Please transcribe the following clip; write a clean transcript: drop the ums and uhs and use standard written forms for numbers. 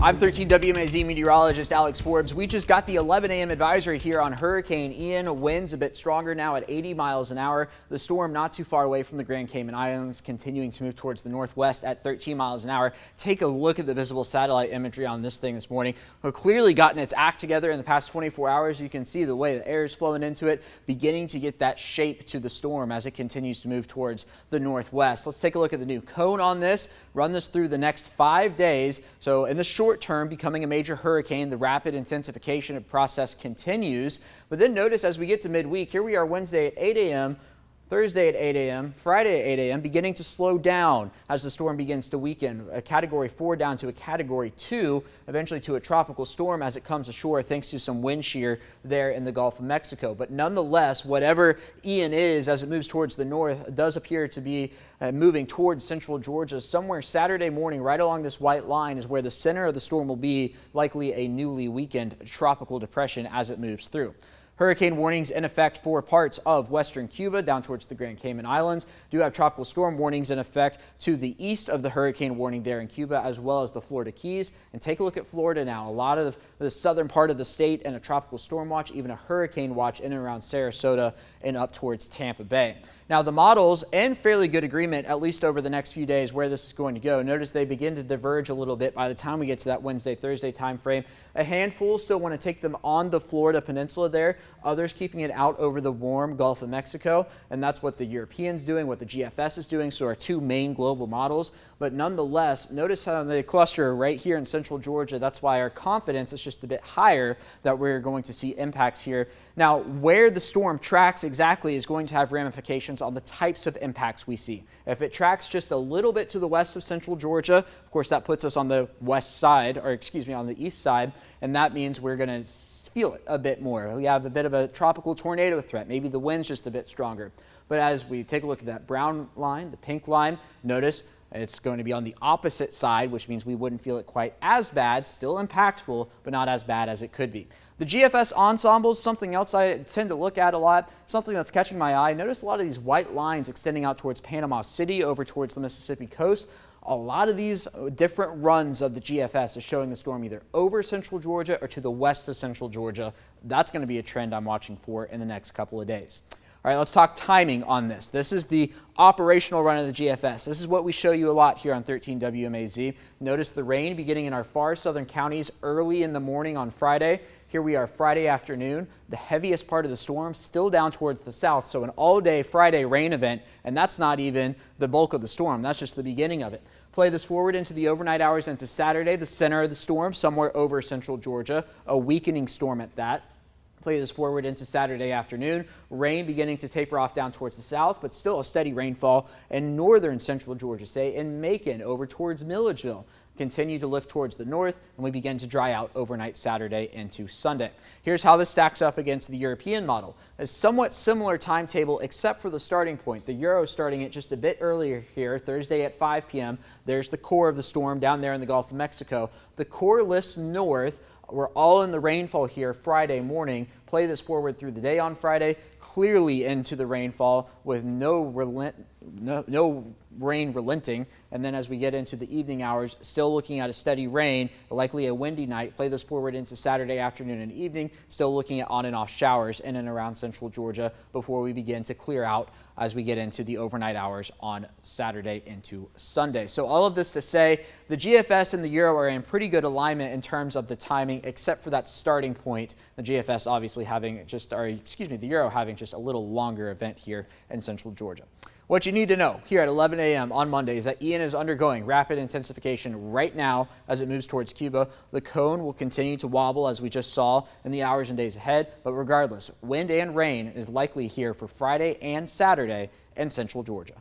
I'm 13 WMAZ meteorologist Alex Forbes. We just got the 11 a.m. advisory here on Hurricane Ian. Winds a bit stronger now at 80 miles an hour. The storm not too far away from the Grand Cayman Islands, continuing to move towards the northwest at 13 miles an hour. Take a look at the visible satellite imagery on this thing this morning. We've clearly gotten its act together in the past 24 hours. You can see the way the air is flowing into it, beginning to get that shape to the storm as it continues to move towards the northwest. Let's take a look at the new cone on this. Run this through the next 5 days. So in the short term, becoming a major hurricane, the rapid intensification process continues. But then notice as we get to midweek, here we are Wednesday at 8 a.m., Thursday at 8 a.m., Friday at 8 a.m., beginning to slow down as the storm begins to weaken. A Category 4 down to a Category 2, eventually to a tropical storm as it comes ashore thanks to some wind shear there in the Gulf of Mexico. But nonetheless, whatever Ian is as it moves towards the north, does appear to be moving towards central Georgia. Somewhere Saturday morning, right along this white line, is where the center of the storm will be, likely a newly weakened tropical depression as it moves through. Hurricane warnings in effect for parts of western Cuba down towards the Grand Cayman Islands. Do have tropical storm warnings in effect to the east of the hurricane warning there in Cuba, as well as the Florida Keys. And take a look at Florida now. A lot of the southern part of the state and a tropical storm watch, even a hurricane watch in and around Sarasota and up towards Tampa Bay. Now the models in fairly good agreement, at least over the next few days, where this is going to go. Notice they begin to diverge a little bit by the time we get to that Wednesday, Thursday time frame. A handful still want to take them on the Florida peninsula there. Others keeping it out over the warm Gulf of Mexico. And that's what the European's doing, what the GFS is doing. So our two main global models. But nonetheless, notice how they cluster right here in central Georgia. That's why our confidence is just a bit higher that we're going to see impacts here. Now, where the storm tracks exactly is going to have ramifications on the types of impacts we see. If it tracks just a little bit to the west of central Georgia, of course, that puts us on the west side, or excuse me, on the east side, and that means we're going to feel it a bit more. We have a bit of a tropical tornado threat. Maybe the wind's just a bit stronger. But as we take a look at that brown line, the pink line, notice it's going to be on the opposite side, which means we wouldn't feel it quite as bad, still impactful, but not as bad as it could be. The GFS ensembles, something else I tend to look at a lot, something that's catching my eye. Notice a lot of these white lines extending out towards Panama City, over towards the Mississippi coast. A lot of these different runs of the GFS is showing the storm either over central Georgia or to the west of central Georgia. That's going to be a trend I'm watching for in the next couple of days. All right, let's talk timing on this. This is the operational run of the GFS. This is what we show you a lot here on 13 WMAZ. Notice the rain beginning in our far southern counties early in the morning on Friday. Here we are Friday afternoon. The heaviest part of the storm still down towards the south, so an all-day Friday rain event, and that's not even the bulk of the storm. That's just the beginning of it. Play this forward into the overnight hours into Saturday, the center of the storm, somewhere over central Georgia, a weakening storm at that. Play this forward into Saturday afternoon. Rain beginning to taper off down towards the south, but still a steady rainfall in northern central Georgia, say in Macon over towards Milledgeville. Continue to lift towards the north, and we begin to dry out overnight Saturday into Sunday. Here's how this stacks up against the European model. A somewhat similar timetable except for the starting point. The Euro starting it just a bit earlier here, Thursday at 5 p.m. There's the core of the storm down there in the Gulf of Mexico. The core lifts north. We're all in the rainfall here Friday morning. Play this forward through the day on Friday, clearly into the rainfall with no rain relenting. And then as we get into the evening hours, still looking at a steady rain, likely a windy night. Play this forward into Saturday afternoon and evening, still looking at on and off showers in and around central Georgia before we begin to clear out as we get into the overnight hours on Saturday into Sunday. So all of this to say, the GFS and the Euro are in pretty good alignment in terms of the timing, except for that starting point. The GFS obviously having just, or excuse me, the Euro having just a little longer event here in central Georgia. What you need to know here at 11 a.m. on Monday is that Ian is undergoing rapid intensification right now as it moves towards Cuba. The cone will continue to wobble as we just saw in the hours and days ahead, but regardless, wind and rain is likely here for Friday and Saturday in central Georgia.